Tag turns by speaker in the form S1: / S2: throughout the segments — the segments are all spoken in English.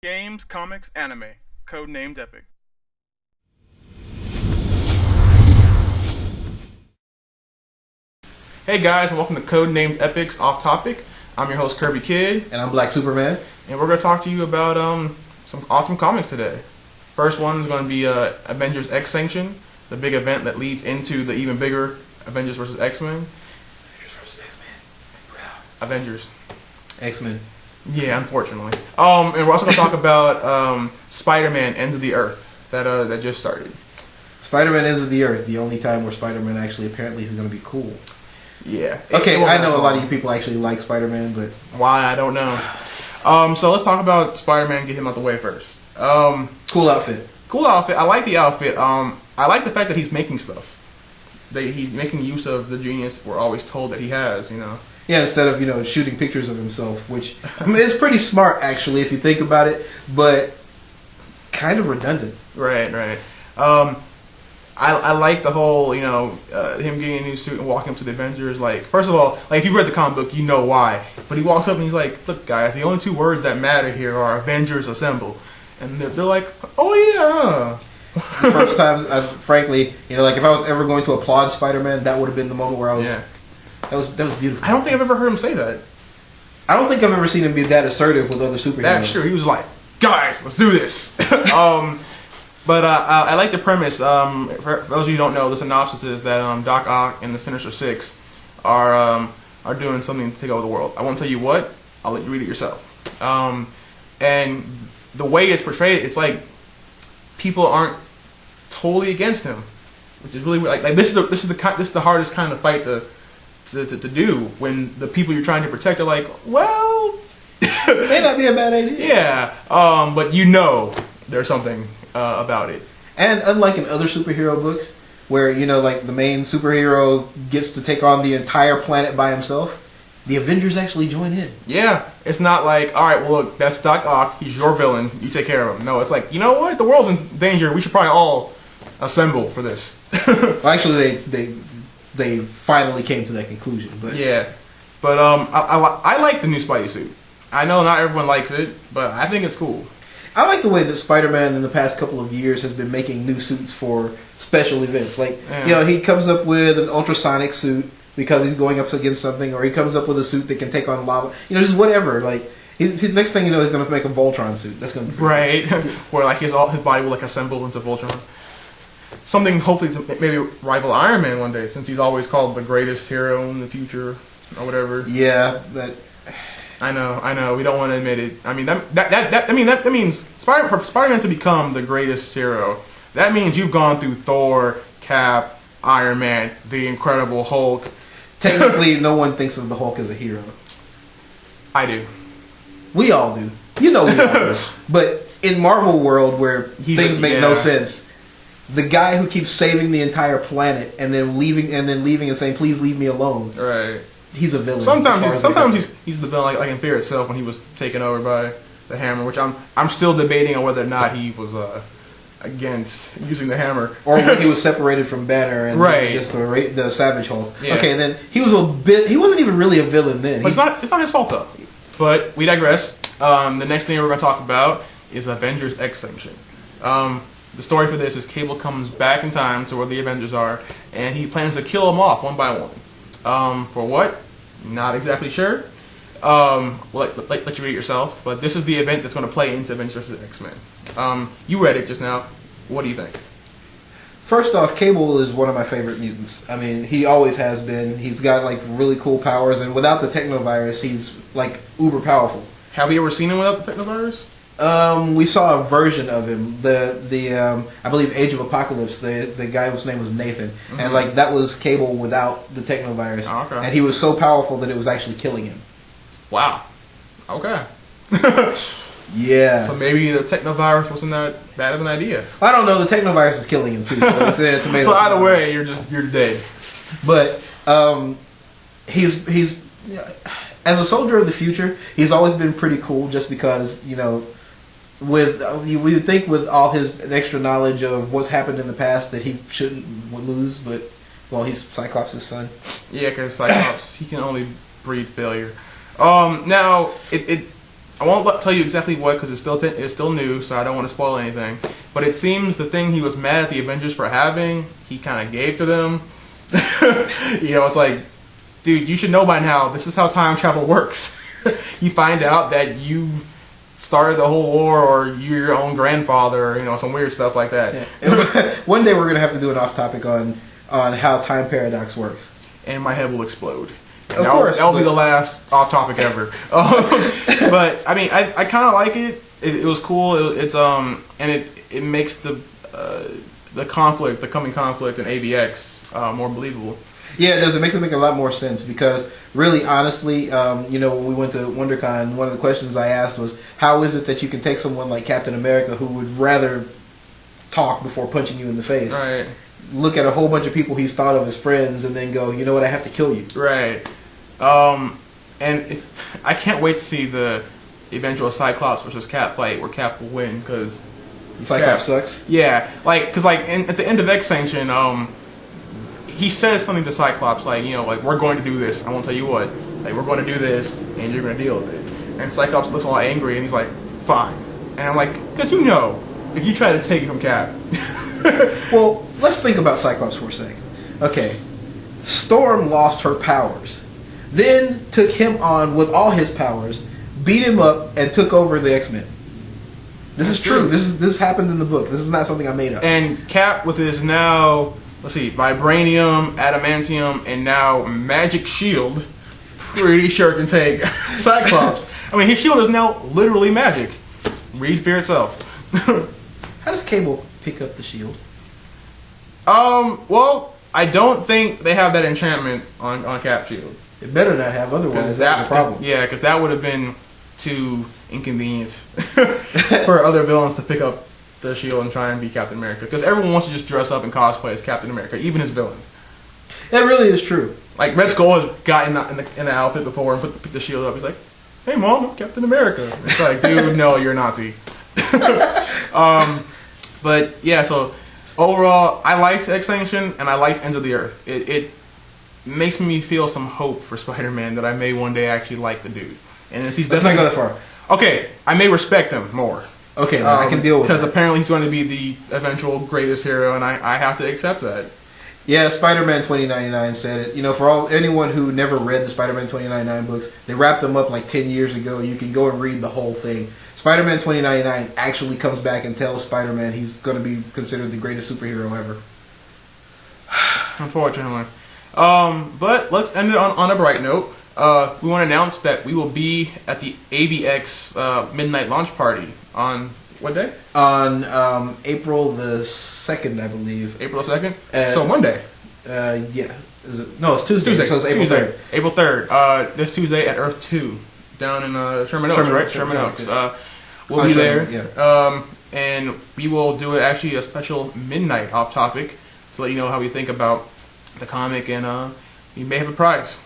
S1: Games, comics, anime. Codenamed Epic.
S2: Hey guys, and welcome to Codenamed Epic's Off Topic. I'm your host Kerbykidd,
S3: And I'm Black Superman.
S2: and we're gonna talk to you about some awesome comics today. First one is gonna be Avengers X-Sanction, the big event that leads into the even bigger Avengers vs. X-Men.
S3: Avengers vs. X-Men.
S2: Avengers.
S3: X-Men.
S2: Yeah, unfortunately. And we're also gonna talk about Spider-Man: Ends of the Earth that just started.
S3: Spider-Man Ends of the Earth, the only time where Spider-Man actually apparently is going to be cool.
S2: Yeah.
S3: Okay, I know a lot of you people actually like Spider-Man, but...
S2: Why, I don't know. So let's talk about Spider-Man, get him out the way first.
S3: Cool outfit.
S2: Cool outfit. I like the outfit. I like the fact that he's making stuff. That he's making use of the genius we're always told that he has, you know.
S3: Yeah, instead of, shooting pictures of himself, which is pretty smart, actually, if you think about it, but kind of redundant.
S2: Right. I like the whole, him getting a new suit and walking up to the Avengers. Like, first of all, like if you've read the comic book, you know why. But he walks up and he's like, "Look, guys, the only two words that matter here are Avengers Assemble," and they're like, "Oh yeah."
S3: The first time, frankly, like if I was ever going to applaud Spider-Man, that would have been the moment where I was.
S2: Yeah.
S3: That was beautiful.
S2: I don't think I've ever heard him say that.
S3: I don't think I've ever seen him be that assertive with other superheroes.
S2: That's true. He was like, "Guys, let's do this." But I like the premise. For those of you who don't know, the synopsis is that Doc Ock and the Sinister Six are doing something to take over the world. I won't tell you what. I'll let you read it yourself. And the way it's portrayed, it's like people aren't totally against him, which is really weird. Like this is the hardest kind of fight to do when the people you're trying to protect are like, well,
S3: may not be a bad idea.
S2: Yeah, but there's something about it.
S3: And unlike in other superhero books, where like the main superhero gets to take on the entire planet by himself, the Avengers actually join in.
S2: Yeah, it's not like, all right, well look, that's Doc Ock, he's your villain, you take care of him. No, it's like, you know what, the world's in danger, we should probably all assemble for this.
S3: Well, actually, they finally came to that conclusion. But
S2: yeah, but I like the new Spidey suit. I know not everyone likes it, but I think it's cool.
S3: I like the way that Spider-Man in the past couple of years has been making new suits for special events. Like, he comes up with an ultrasonic suit because he's going up against something, or he comes up with a suit that can take on lava. Just whatever. Like, next thing you know, he's going to make a Voltron suit. That's going to be
S2: right, where like his body will like assemble into Voltron. Something hopefully to maybe rival Iron Man one day, since he's always called the greatest hero in the future or whatever.
S3: Yeah, that.
S2: I know. We don't want to admit it. I mean, that means for Spider-Man to become the greatest hero. That means you've gone through Thor, Cap, Iron Man, the Incredible Hulk.
S3: Technically, no one thinks of the Hulk as a hero.
S2: I do.
S3: We all do. We all do. But in Marvel world, where things make no sense, the guy who keeps saving the entire planet and then leaving and saying, "Please leave me alone."
S2: Right.
S3: He's a villain.
S2: Sometimes he's the villain, like in Fear itself, when he was taken over by the Hammer, which I'm still debating on whether or not he was against using the Hammer,
S3: or when he was separated from Banner and just the Savage Hulk.
S2: Yeah.
S3: Okay, and then he wasn't even really a villain then.
S2: But it's not his fault though. But we digress. The next thing we're going to talk about is Avengers X-Sanction. The story for this is Cable comes back in time to where the Avengers are, and he plans to kill them off one by one. For what? Not exactly sure. Let you read it yourself. But this is the event that's going to play into Avengers vs. X-Men. You read it just now. What do you think?
S3: First off, Cable is one of my favorite mutants. I mean, he always has been. He's got like really cool powers, and without the technovirus, he's like uber powerful.
S2: Have you ever seen him without the technovirus?
S3: We saw a version of him. The I believe Age of Apocalypse. The guy whose name was Nathan, and like that was Cable without the technovirus.
S2: Oh, okay.
S3: And he was so powerful that it was actually killing him.
S2: Wow. Okay.
S3: Yeah.
S2: So maybe the technovirus wasn't that bad of an idea.
S3: I don't know. The technovirus is killing him too. So,
S2: so either way, you're dead.
S3: But he's as a soldier of the future, he's always been pretty cool. Just because with we would think with all his extra knowledge of what's happened in the past that he shouldn't lose, but well, he's Cyclops' son.
S2: Yeah, because Cyclops he can only breed failure. Now it I won't tell you exactly what because it's still new, so I don't want to spoil anything. But it seems the thing he was mad at the Avengers for having, he kind of gave to them. It's like, dude, you should know by now. This is how time travel works. You find out that you started the whole war, or you're your own grandfather, or, some weird stuff like that.
S3: Yeah. One day we're gonna have to do an off topic on how time paradox works,
S2: and my head will explode.
S3: Of course,
S2: that'll be the last off topic ever. But I mean, I kind of like it. It was cool. And it makes the coming conflict in AVX more believable.
S3: Yeah, it does. It makes it make a lot more sense because really, honestly, when we went to WonderCon, one of the questions I asked was, how is it that you can take someone like Captain America who would rather talk before punching you in the face,
S2: right?
S3: Look at a whole bunch of people he's thought of as friends and then go, you know what, I have to kill you.
S2: Right. I can't wait to see the eventual Cyclops versus Cap fight where Cap will win because
S3: Cyclops sucks.
S2: Yeah, because at the end of X-Sanction, he says something to Cyclops like we're going to do this. I won't tell you what. Like we're going to do this, and you're going to deal with it. And Cyclops looks all angry, and he's like, fine. And I'm like, because if you try to take it from Cap.
S3: Well, let's think about Cyclops for a second. Okay, Storm lost her powers, then took him on with all his powers, beat him up, and took over the X-Men. This is true. This happened in the book. This is not something I made up.
S2: And Cap with his now, vibranium, adamantium, and now magic shield, pretty sure can take Cyclops. I mean, his shield is now literally magic. Read Fear itself.
S3: How does Cable pick up the shield?
S2: Well, I don't think they have that enchantment on Cap's shield.
S3: It better not have, otherwise that's a problem.
S2: Yeah, because that would have been too inconvenient for other villains to pick up the shield and try and beat Captain America. Because everyone wants to just dress up and cosplay as Captain America, even his villains.
S3: That really is true.
S2: Like Red Skull has got in the outfit before and put the shield up. He's like, "Hey, Mom, I'm Captain America." It's like, dude, no, you're a Nazi. But yeah, so overall, I liked X-Sanction and I liked Ends of the Earth. It makes me feel some hope for Spider-Man that I may one day actually like the dude. And if he's
S3: let's not go that far.
S2: Okay, I may respect him more.
S3: Okay, I can deal with that.
S2: Because apparently he's going to be the eventual greatest hero, and I have to accept that.
S3: Yeah, Spider-Man 2099 said it. For anyone who never read the Spider-Man 2099 books, they wrapped them up like 10 years ago. You can go and read the whole thing. Spider-Man 2099 actually comes back and tells Spider-Man he's going to be considered the greatest superhero ever.
S2: Unfortunately. But let's end it on a bright note. We want to announce that we will be at the AVX midnight launch party on what day?
S3: On April the 2nd, I believe.
S2: April 2nd? So Monday.
S3: Yeah. No, it's Tuesday. So it's April 3rd.
S2: April 3rd. This Tuesday at Earth 2 down in Sherman Oaks, right? Sherman Oaks. We'll be there. Yeah. And we will do actually a special midnight off topic to let you know how we think about the comic, and we may have a prize.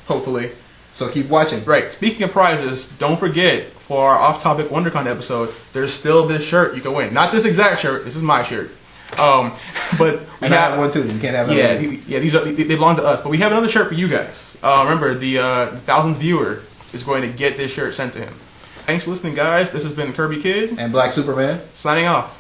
S2: Hopefully.
S3: So keep watching.
S2: Right. Speaking of prizes, don't forget for our off-topic WonderCon episode, there's still this shirt you can win. Not this exact shirt. This is my shirt. But we
S3: have one too. You can't have that.
S2: Yeah. They belong to us. But we have another shirt for you guys. Remember, the 1000th viewer is going to get this shirt sent to him. Thanks for listening, guys. This has been Kerbykidd
S3: and Black Superman
S2: signing off.